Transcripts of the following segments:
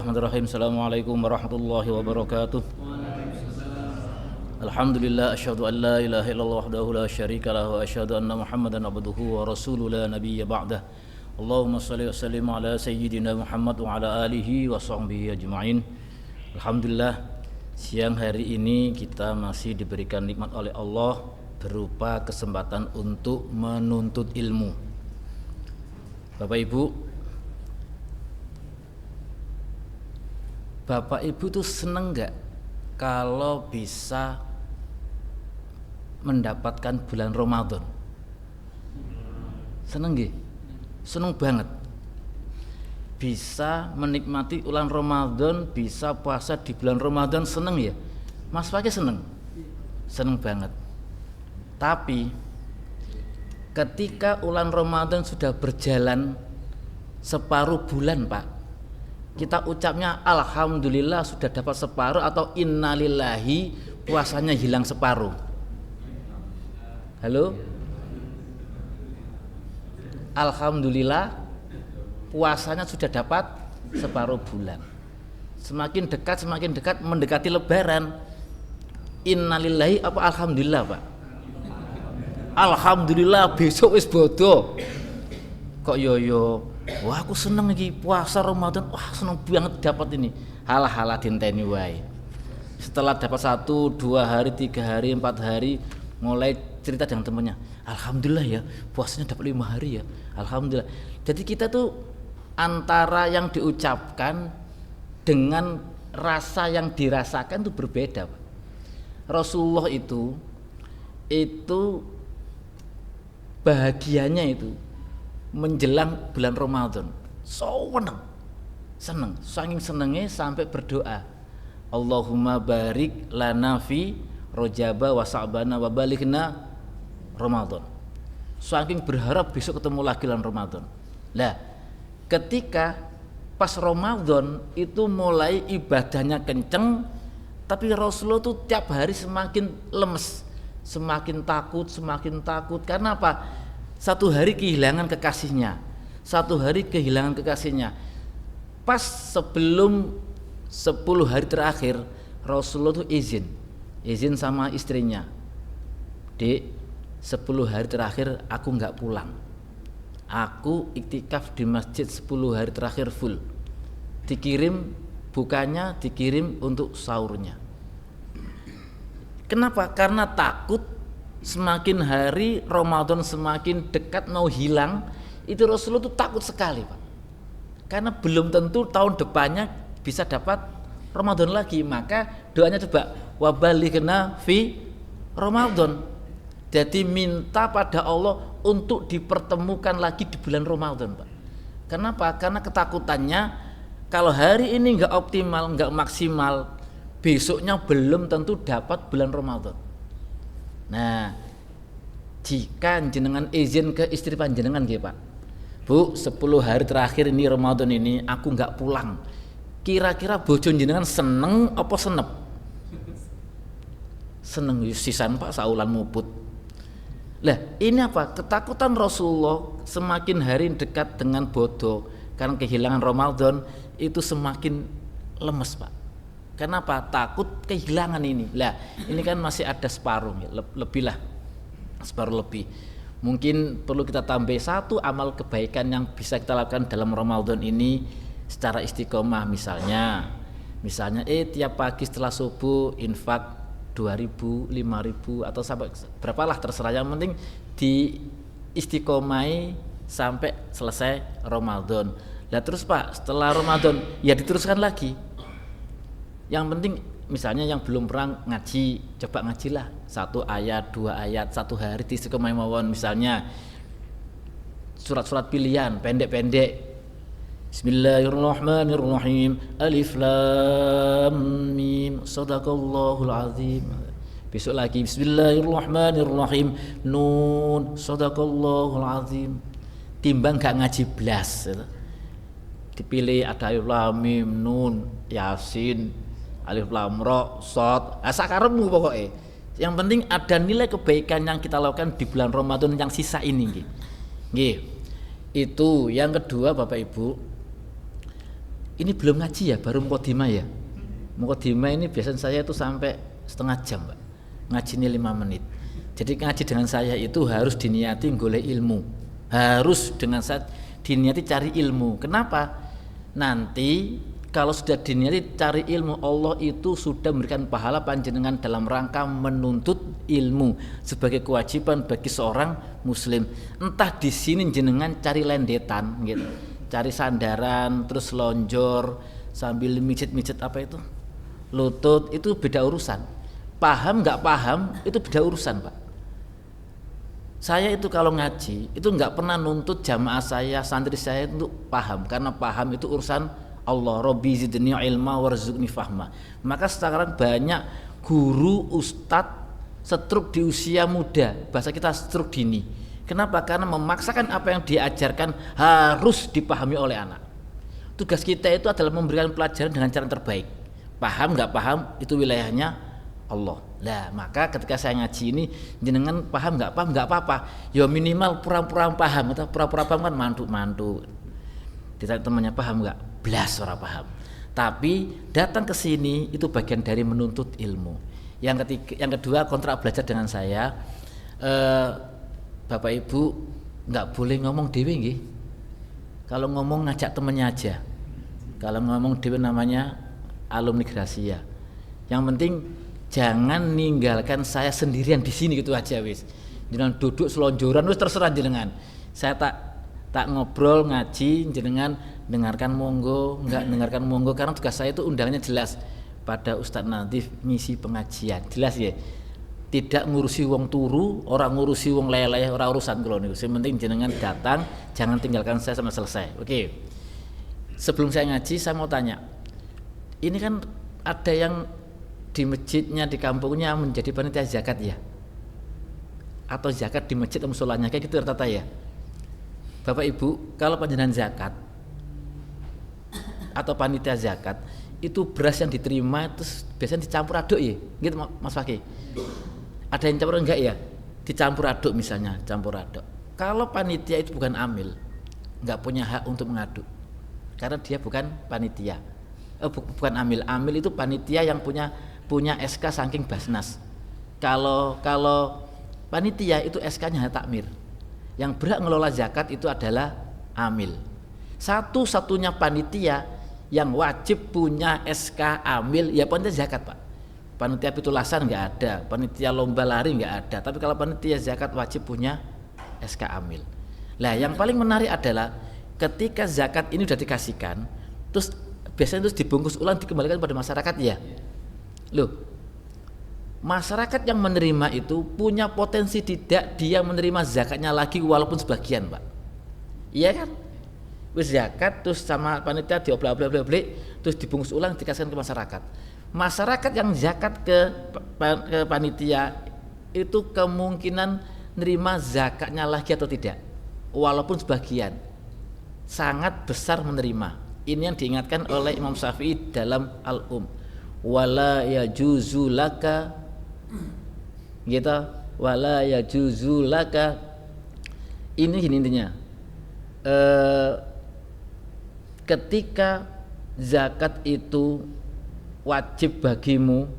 Bismillahirrahmanirrahim. Assalamualaikum warahmatullahi wabarakatuh. Alhamdulillah, asyhadu an la ilaha illallah wahdahu la syarika lahu wa asyhadu anna Muhammadan abduhu wa rasuluhu la nabiyya ba'dah. Allahumma shalli wa sallim ala sayyidina Muhammad wa ala alihi wa sahbihi ajma'in. Alhamdulillah, siang hari ini kita masih diberikan nikmat oleh Allah berupa kesempatan untuk menuntut ilmu. Bapak Ibu tuh seneng gak kalau bisa mendapatkan bulan Ramadan? Seneng gak? Seneng banget. Bisa menikmati bulan Ramadan, bisa puasa di bulan Ramadan, seneng ya? Mas Fakih seneng? Seneng banget. Tapi ketika bulan Ramadan sudah berjalan separuh bulan, Pak, kita ucapnya alhamdulillah sudah dapat separuh atau innalillahi puasanya hilang separuh. Halo? Alhamdulillah puasanya sudah dapat separuh bulan. Semakin dekat mendekati lebaran. Innalillahi apa alhamdulillah, Pak? Alhamdulillah besok wis bodo. Kok yoyo? Wah, aku seneng iki puasa Ramadan. Wah, seneng banget dapat ini. Halah dinteni wae. Setelah dapat 1, 2 hari, 3 hari, 4 hari, mulai cerita dengan temannya. Alhamdulillah ya, puasanya dapat 5 hari ya. Alhamdulillah. Jadi kita tuh antara yang diucapkan dengan rasa yang dirasakan tuh berbeda, Pak. Rasulullah itu bahagianya itu menjelang bulan Ramadan, seneng, saking senengnya sampai berdoa, Allahumma barik lana fi Rajaba wa Sa'bana wa balighna Ramadan. Saking berharap besok ketemu lagi bulan Ramadan. Lah, ketika pas Ramadan itu mulai ibadahnya kenceng, tapi Rasulullah tuh tiap hari semakin lemes, semakin takut. Karena apa? Satu hari kehilangan kekasihnya. Pas sebelum 10 hari terakhir, Rasulullah tuh izin sama istrinya, Dek, 10 hari terakhir aku gak pulang, aku iktikaf di masjid 10 hari terakhir full. Dikirim bukanya, dikirim untuk sahurnya. Kenapa? Karena takut semakin hari Ramadan semakin dekat mau hilang, itu Rasulullah itu takut sekali, Pak. Karena belum tentu tahun depannya bisa dapat Ramadan lagi. Maka doanya coba wabalighna fi Ramadan. Jadi minta pada Allah untuk dipertemukan lagi di bulan Ramadan, Pak. Kenapa? Karena ketakutannya kalau hari ini enggak optimal, enggak maksimal, besoknya belum tentu dapat bulan Ramadan. Nah, jika jenengan izin ke istri panjenengan nggih, Pak, Bu, 10 hari terakhir ini Ramadan ini aku enggak pulang. Kira-kira bojo jenengan seneng apa senep? Seneng sisan, Pak, saulan muput. Lah, ini apa? Ketakutan Rasulullah semakin hari dekat dengan bodo karena kehilangan Ramadan itu semakin lemes, Pak. Kenapa? Takut kehilangan ini. Lah, ini kan masih ada separuh, separuh lebih. Mungkin perlu kita tambah satu amal kebaikan yang bisa kita lakukan dalam Ramadan ini secara istiqomah. Misalnya tiap pagi setelah subuh infak 2.000, 5.000 atau sampai berapalah terserah, yang penting di istiqomai sampai selesai Ramadan. Lah terus, Pak, setelah Ramadan ya diteruskan lagi. Yang penting misalnya yang belum pernah ngaji, coba ngajilah 1 ayat, 2 ayat, 1 hari di istiqomah mawon. Misalnya surat-surat pilihan pendek-pendek. Bismillahirrahmanirrahim. Alif lam mim. Shadaqallahul azim. Besok lagi Bismillahirrahmanirrahim. Nun. Shadaqallahul azim. Timbang gak ngaji blas. Dipilih ada Alif lam mim, Nun, Yasin, Alif lam ra, shad. Sakarepmu pokoknya. Yang penting ada nilai kebaikan yang kita lakukan di bulan Ramadan yang sisa ini. Nggih. Itu yang kedua, Bapak Ibu. Ini belum ngaji ya, baru mukadimah ya. Mukadimah ini biasanya saya itu sampai setengah jam, Pak. Ngaji ini 5 menit. Jadi ngaji dengan saya itu harus diniati golek ilmu. Harus dengan saya diniati cari ilmu. Kenapa? Nanti kalau sudah diniati cari ilmu, Allah itu sudah memberikan pahala panjenengan dalam rangka menuntut ilmu sebagai kewajiban bagi seorang muslim. Entah di sini jenengan cari lendetan gitu. Cari sandaran terus lonjor sambil mijit-mijit apa itu? Lutut, itu beda urusan. Paham nggak paham itu beda urusan, Pak. Saya itu kalau ngaji itu nggak pernah nuntut jamaah saya, santri saya untuk paham, karena paham itu urusan Allah. Robbi zidni ilma warzuqni fahma. Maka sekarang banyak guru, ustadz setruk di usia muda, bahasa kita setruk dini. Kenapa? Karena memaksakan apa yang diajarkan harus dipahami oleh anak. Tugas kita itu adalah memberikan pelajaran dengan cara terbaik. Paham nggak paham itu wilayahnya Allah. Lah maka ketika saya ngaji ini jenengan paham nggak apa-apa. Ya minimal pura-pura paham atau pura-pura paham kan mantu. Ditanya temannya paham nggak? Belas orang paham. Tapi datang ke sini itu bagian dari menuntut ilmu. Yang kedua kontrak belajar dengan saya. Bapak Ibu nggak boleh ngomong dewe nggih. Kalau ngomong ngajak temennya aja. Kalau ngomong dewe namanya alumni Gracia. Yang penting jangan ninggalkan saya sendirian di sini gitu aja wis. Jenengan duduk selonjoran wis terserah jenengan. Saya tak ngobrol ngaji, jenengan dengarkan monggo, enggak dengarkan monggo, karena tugas saya itu undangannya jelas pada Ustadz Nadif ngisi pengajian. Jelas ya. Tidak ngurusi wong turu, orang ngurusi wong leleh, orang urusan kula niku. Yang penting jenengan datang, jangan tinggalkan saya sampai selesai. Oke. Sebelum saya ngaji, saya mau tanya. Ini kan ada yang di masjidnya, di kampungnya menjadi panitia zakat ya? Atau zakat di masjid atau musolanya kayak gitu rata-rata ya? Bapak Ibu, kalau panjenengan zakat atau panitia zakat, itu beras yang diterima itu biasanya dicampur aduk ya? Gitu Mas Fakih? Ada yang campur enggak ya? Dicampur aduk misalnya, campur aduk. Kalau panitia itu bukan amil, enggak punya hak untuk mengaduk. Karena dia bukan panitia. Bukan amil. Amil itu panitia yang punya SK saking Basnas. Kalau panitia itu SK-nya hanya takmir. Yang berhak ngelola zakat itu adalah amil. Satu-satunya panitia yang wajib punya SK amil ya panitia zakat, Pak. Panitia pitulasan nggak ada, panitia lomba lari nggak ada, tapi kalau panitia zakat wajib punya SK amil. Lah yang paling menarik adalah ketika zakat ini sudah dikasihkan, terus biasanya terus dibungkus ulang dikembalikan pada masyarakat ya. Loh, masyarakat yang menerima itu punya potensi tidak dia menerima zakatnya lagi walaupun sebagian, Pak. Iya kan? Wis zakat terus sama panitia dioblak-oblak terus dibungkus ulang dikasihkan ke masyarakat. Masyarakat yang zakat ke panitia itu kemungkinan nerima zakatnya lagi atau tidak, walaupun sebagian, sangat besar menerima. Ini yang diingatkan oleh Imam Syafi'i dalam Al-Um. Wala yajuzu laka gitu, wala yajuzu laka. Ini intinya. Ketika zakat itu wajib bagimu,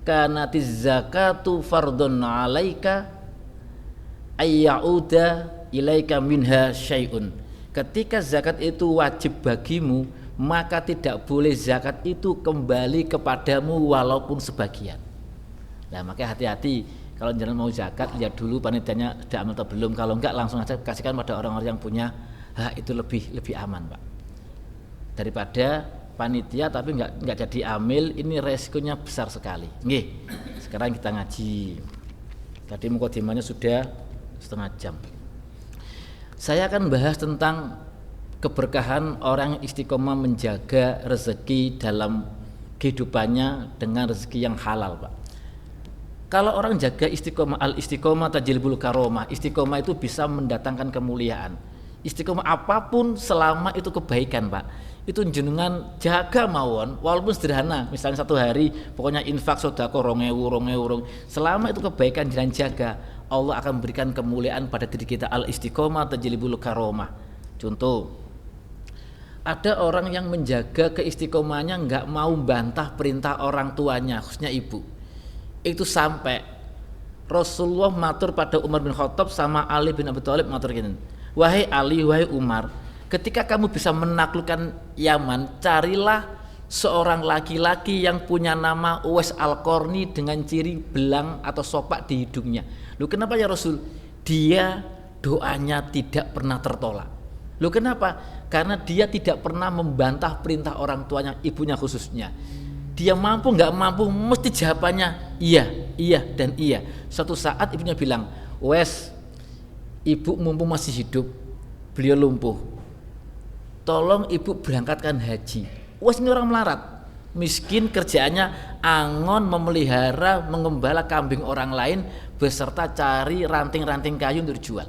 kanatiz zakatu fardun 'alaika ayyauda ilaika minha syai'un. Ketika zakat itu wajib bagimu, maka tidak boleh zakat itu kembali kepadamu walaupun sebagian. Nah, makanya hati-hati kalau jangan mau zakat, lihat dulu panitianya sudah aman atau belum. Kalau enggak langsung aja kasihkan pada orang-orang yang punya hak, itu lebih aman, Pak. Daripada panitia tapi enggak jadi amil, ini resikonya besar sekali. Nggih. Sekarang kita ngaji. Tadi mukadimahnya sudah setengah jam. Saya akan bahas tentang keberkahan orang istiqomah menjaga rezeki dalam kehidupannya dengan rezeki yang halal, Pak. Kalau orang jaga istiqomah, al-istiqomah tajlibul karomah, istiqomah itu bisa mendatangkan kemuliaan. Istiqomah apapun selama itu kebaikan, Pak. Itu jenengan jaga mawon walaupun sederhana, misalnya satu hari pokoknya infak sedekah 2000 selama itu kebaikan jangan jaga, Allah akan berikan kemuliaan pada diri kita. Al-istiqomah tajlibul karomah. Contoh, ada orang yang menjaga keistiqomahnya, nggak mau bantah perintah orang tuanya, khususnya ibu. Itu sampai Rasulullah matur pada Umar bin Khattab sama Ali bin Abi Thalib, matur gini, wahai Ali, wahai Umar, ketika kamu bisa menaklukkan Yaman, carilah seorang laki-laki yang punya nama Uwais Al-Qarni dengan ciri belang atau sopak di hidungnya. Loh kenapa ya Rasul? Dia doanya tidak pernah tertolak. Loh kenapa? Karena dia tidak pernah membantah perintah orang tuanya, ibunya khususnya. Dia mampu nggak mampu, mesti jawabannya iya, iya dan iya. Suatu saat ibunya bilang, Wes, ibu mumpung masih hidup, beliau lumpuh, tolong ibu berangkatkan haji. Wes, ini orang melarat, miskin, kerjaannya angon, memelihara, mengembala kambing orang lain, beserta cari ranting-ranting kayu untuk dijual.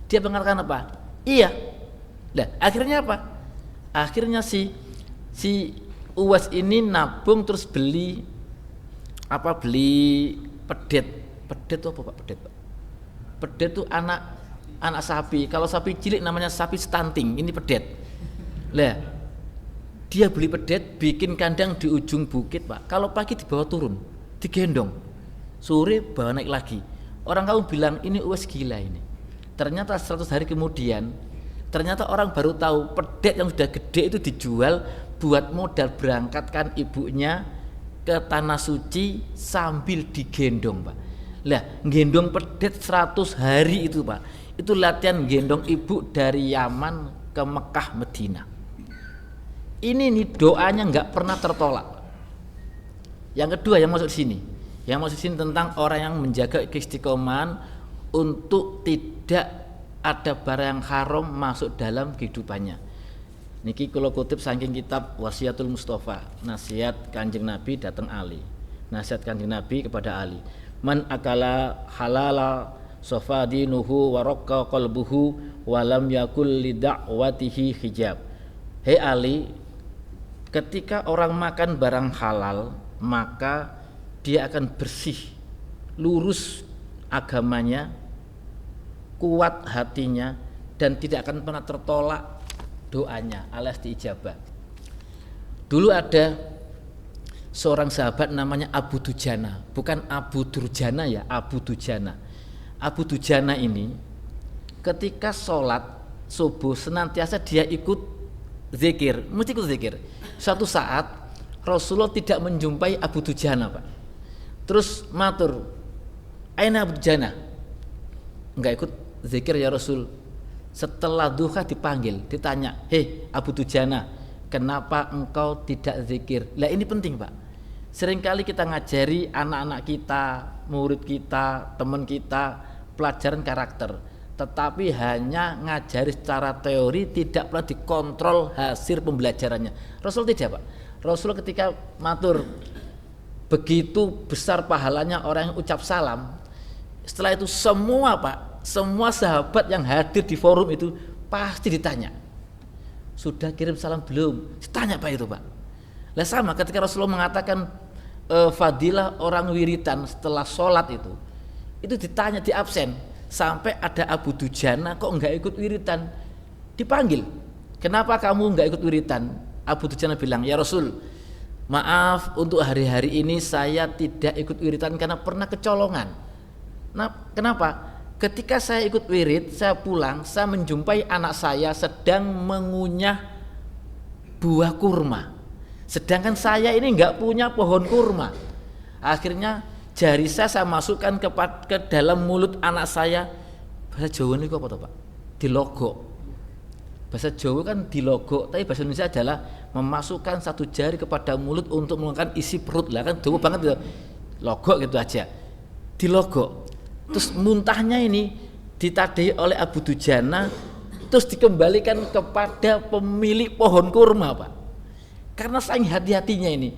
Dia mengatakan apa? Iya. Nah, akhirnya apa? Akhirnya si Uwais ini nabung, terus beli pedet. Pedet itu apa Pak? Pedet itu anak sapi. Kalau sapi cilik namanya sapi stunting, ini pedet. Lah, dia beli pedet, bikin kandang di ujung bukit Pak. Kalau pagi dibawa turun, digendong, sore bawa naik lagi. Orang kamu bilang ini Uwais gila ini. Ternyata 100 hari kemudian, ternyata orang baru tahu pedet yang sudah gede itu dijual buat modal berangkatkan ibunya ke tanah suci sambil digendong Pak. Lah, gendong pedet 100 hari itu Pak, itu latihan gendong ibu dari Yaman ke Mekah Medina. Ini nih doanya nggak pernah tertolak. Yang kedua yang masuk sini tentang orang yang menjaga keistiqomahan untuk tidak ada barang yang haram masuk dalam kehidupannya. Niki kalau kutip saking kitab Wasiatul Mustafa, nasihat Kanjeng Nabi datang Ali. Nasihat Kanjeng Nabi kepada Ali. Man akala halala sofadinuhu wa raqqa qalbuhu wa lam yakul li da'watihi hijab. Hei Ali, ketika orang makan barang halal, maka dia akan bersih, lurus agamanya, kuat hatinya, dan tidak akan pernah tertolak doanya alias diijabah. Dulu ada seorang sahabat namanya Abu Dujana, bukan Abu Durjana ya, Abu Dujana. Abu Dujana ini ketika sholat subuh senantiasa dia ikut zikir, mesti ikut zikir. Suatu saat Rasulullah tidak menjumpai Abu Dujana Pak. Terus matur, aina Abu Dujana? Enggak ikut zikir ya Rasul. Setelah duha dipanggil, ditanya, hei Abu Dujana, kenapa engkau tidak zikir? Lah ini penting Pak. Seringkali kita ngajari anak-anak kita, murid kita, teman kita pelajaran karakter, tetapi hanya ngajari secara teori, tidak pernah dikontrol hasil pembelajarannya. Rasul tidak Pak. Rasul ketika matur, begitu besar pahalanya orang yang ucap salam. Setelah itu semua Pak, semua sahabat yang hadir di forum itu pasti ditanya, sudah kirim salam belum? Ditanya Pak itu Pak. Lah sama ketika Rasulullah mengatakan fadilah orang wiritan setelah sholat itu ditanya, di absen. Sampai ada Abu Dujana kok enggak ikut wiritan, dipanggil, kenapa kamu enggak ikut wiritan? Abu Dujana bilang, ya Rasul, maaf untuk hari-hari ini saya tidak ikut wiritan karena pernah kecolongan. Nah, kenapa? Ketika saya ikut wirid, saya pulang, saya menjumpai anak saya sedang mengunyah buah kurma, sedangkan saya ini enggak punya pohon kurma. Akhirnya jari saya masukkan ke dalam mulut anak saya. Bahasa Jawa ini apa Pak? Dilogok. Bahasa Jawa kan dilogok, tapi bahasa Indonesia adalah memasukkan satu jari kepada mulut untuk mengeluarkan isi perut. Lah kan Jawa banget gitu. Logok gitu aja. Dilogok. Terus muntahnya ini ditadai oleh Abu Dujana, terus dikembalikan kepada pemilik pohon kurma Pak. Karena saking hati-hatinya ini,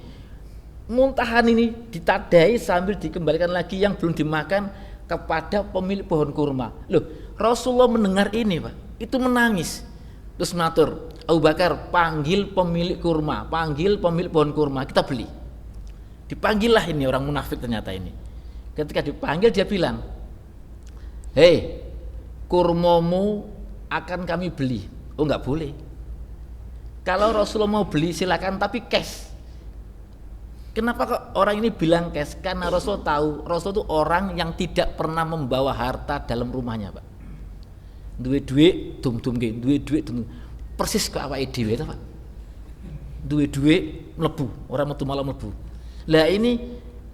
muntahan ini ditadai sambil dikembalikan lagi yang belum dimakan kepada pemilik pohon kurma. Loh, Rasulullah mendengar ini Pak, itu menangis. Terus matur, Abu Bakar, panggil pemilik kurma, panggil pemilik pohon kurma, kita beli. Dipanggillah ini orang munafik ternyata ini. Ketika dipanggil dia bilang, hei, kurmamu akan kami beli. Oh enggak boleh. Kalau Rasulullah mau beli silakan, tapi cash. Kenapa kok orang ini bilang cash? Karena Rasul tahu, Rasul itu orang yang tidak pernah membawa harta dalam rumahnya, Pak. Duit dum-dum nggih, duit dum. Persis ke awake dhewe ta, Pak. Duit mlebu, orang metu malah mlebu. Lah ini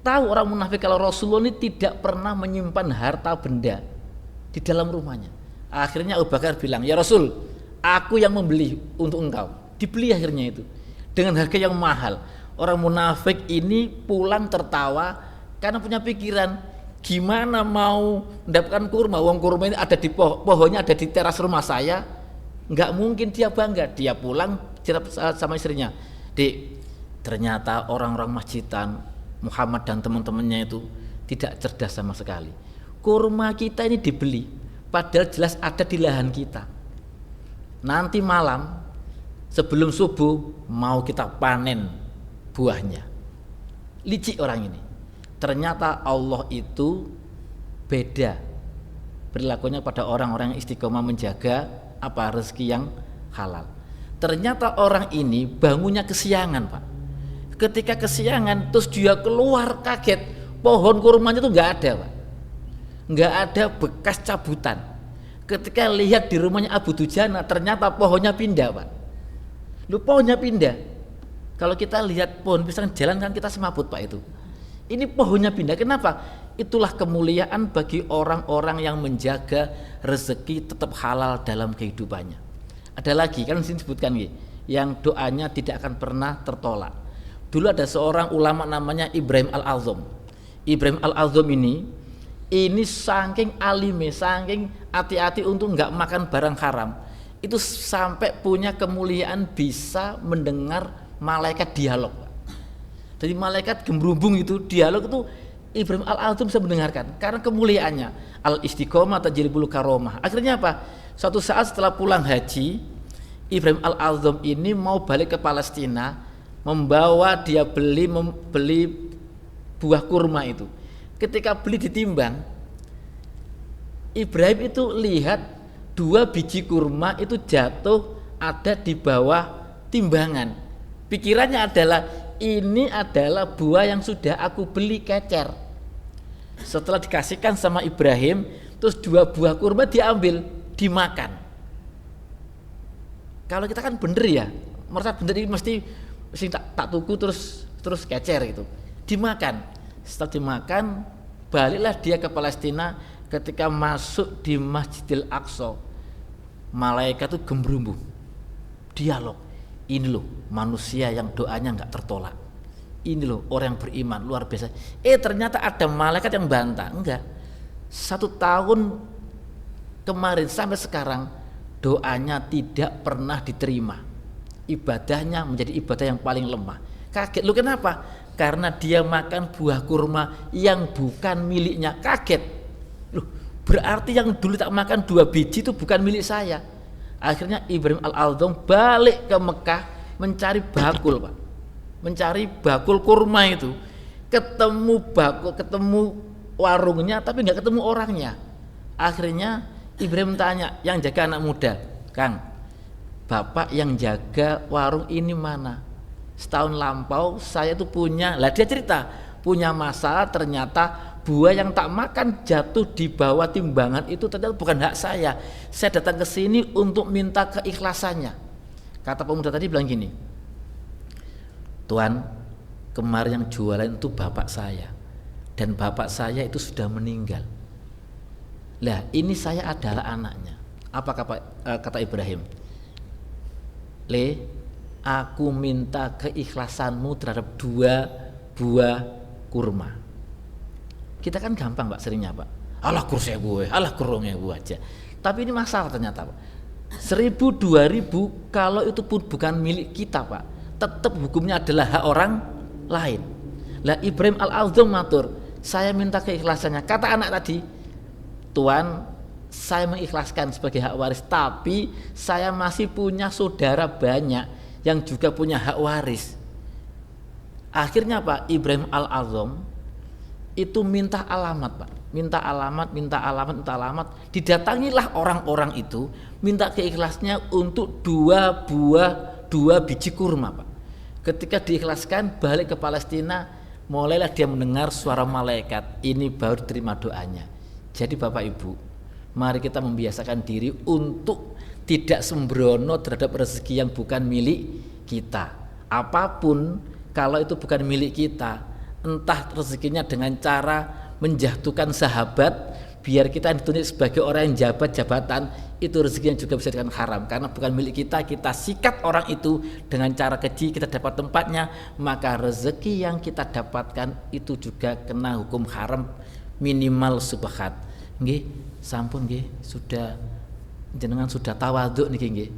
tahu orang munafik kalau Rasulullah ini tidak pernah menyimpan harta benda di dalam rumahnya. Akhirnya Abu Bakar bilang, "Ya Rasul, aku yang membeli untuk engkau." Dibeli akhirnya itu dengan harga yang mahal. Orang munafik ini pulang tertawa karena punya pikiran gimana mau mendapatkan kurma. Uang kurma ini ada di pohonnya, ada di teras rumah saya. Nggak mungkin dia bangga. Dia pulang sama istrinya. Dek, ternyata orang-orang masjidan Muhammad dan teman-temannya itu tidak cerdas sama sekali. Kurma kita ini dibeli, padahal jelas ada di lahan kita. Nanti malam sebelum subuh mau kita panen buahnya. Licik orang ini. Ternyata Allah itu beda perilakunya pada orang-orang yang istiqomah menjaga rezeki yang halal. Ternyata orang ini bangunnya kesiangan, Pak. Ketika kesiangan terus dia keluar kaget, pohon kurmanya itu nggak ada, Pak. Nggak ada bekas cabutan. Ketika lihat di rumahnya Abu Dujana, ternyata pohonnya pindah, Pak. Pohonnya pindah. Kalau kita lihat pohon pisang jalan kan kita semaput, Pak, itu. Ini pohonnya pindah. Kenapa? Itulah kemuliaan bagi orang-orang yang menjaga rezeki tetap halal dalam kehidupannya. Ada lagi kan disini disebutkan yang doanya tidak akan pernah tertolak. Dulu ada seorang ulama namanya Ibrahim Al-Azham. Ibrahim Al-Azham ini saking alime, saking hati-hati untuk nggak makan barang haram. Itu sampai punya kemuliaan bisa mendengar malaikat dialog. Jadi malaikat gembrubung itu dialog itu Ibrahim Al-Azham bisa mendengarkan karena kemuliaannya. Al-istiqomah tajribul karomah. Akhirnya apa? Suatu saat setelah pulang haji, Ibrahim Al-Azham ini mau balik ke Palestina, membawa dia beli buah kurma itu. Ketika beli ditimbang, Ibrahim itu lihat 2 biji kurma itu jatuh ada di bawah timbangan. Pikirannya adalah ini adalah buah yang sudah aku beli kecer. Setelah dikasihkan sama Ibrahim, terus 2 buah kurma diambil, dimakan. Kalau kita kan bener ya, merasa bener ini mesti tak tuku terus kecer gitu. Dimakan. Setelah dimakan, baliklah dia ke Palestina. Ketika masuk di Masjidil Aqsa, malaikat itu gembrumbu, dialog. Ini loh manusia yang doanya nggak tertolak. Ini loh orang yang beriman luar biasa. Ternyata ada malaikat yang bantah. Enggak. 1 tahun kemarin sampai sekarang doanya tidak pernah diterima. Ibadahnya menjadi ibadah yang paling lemah. Kaget. Lu kenapa? Karena dia makan buah kurma yang bukan miliknya. Kaget. Loh, berarti yang dulu tak makan 2 biji itu bukan milik saya. Akhirnya Ibrahim Al-Azham balik ke Mekah mencari bakul, Pak. Mencari bakul kurma itu. Ketemu bakul, ketemu warungnya tapi nggak ketemu orangnya. Akhirnya Ibrahim tanya yang jaga anak muda, "Kang, Bapak yang jaga warung ini mana? Setahun lampau saya tuh punya." Lah dia cerita, punya masalah ternyata buah yang tak makan jatuh di bawah timbangan itu ternyata bukan hak saya. Saya datang ke sini untuk minta keikhlasannya. Kata pemuda tadi bilang gini, "Tuan, kemarin yang jualan itu bapak saya dan bapak saya itu sudah meninggal. Lah ini saya adalah anaknya." Apa kata Ibrahim? Aku minta keikhlasanmu terhadap 2 buah kurma. Kita kan gampang, Pak, seringnya, Pak. Alah kursi gue, alah kurungnya gue aja. Tapi ini masalah ternyata, Pak. 1.000, 2.000 kalau itu pun bukan milik kita, Pak, tetap hukumnya adalah hak orang lain. Lah Ibrahim Al-Azham matur, "Saya minta keikhlasannya." Kata anak tadi, "Tuan, saya mengikhlaskan sebagai hak waris, tapi saya masih punya saudara banyak yang juga punya hak waris." Akhirnya Pak, Ibrahim Al-Azham itu minta alamat, Pak. Minta alamat. Didatangilah orang-orang itu, minta keikhlasannya untuk 2 buah 2 biji kurma, Pak. Ketika diikhlaskan balik ke Palestina, mulailah dia mendengar suara malaikat. Ini baru diterima doanya. Jadi Bapak Ibu, mari kita membiasakan diri untuk tidak sembrono terhadap rezeki yang bukan milik kita. Apapun kalau itu bukan milik kita, entah rezekinya dengan cara menjatuhkan sahabat biar kita ditunjuk sebagai orang yang jabat jabatan, itu rezekinya juga bisa dikatakan haram karena bukan milik kita. Kita sikat orang itu dengan cara keji, kita dapat tempatnya, maka rezeki yang kita dapatkan itu juga kena hukum haram minimal subhat. Nggih, sampun nggih, sudah jenengan sudah tawadhu niki nggih.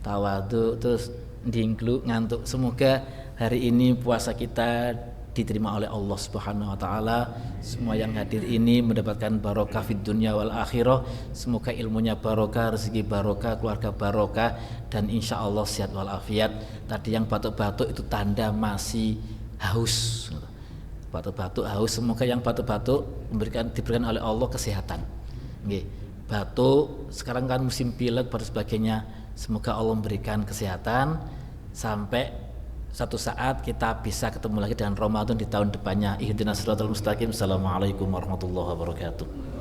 Tawadhu terus ndingklu ngantuk. Semoga hari ini puasa kita diterima oleh Allah Subhanahu wa taala. Semua yang hadir ini mendapatkan barokah fid dunya wal akhirah. Semoga ilmunya barokah, rezeki barokah, keluarga barokah, dan insya Allah sehat walafiat. Tadi yang batuk-batuk itu tanda masih haus. Batuk-batuk haus, semoga yang batuk-batuk diberikan oleh Allah kesehatan. Nggih. Batuk, sekarang kan musim pilek dan sebagainya. Semoga Allah memberikan kesehatan sampai satu saat kita bisa ketemu lagi dengan Ramadan di tahun depannya. Ihdinas siratal mustaqim. Assalamualaikum warahmatullahi wabarakatuh.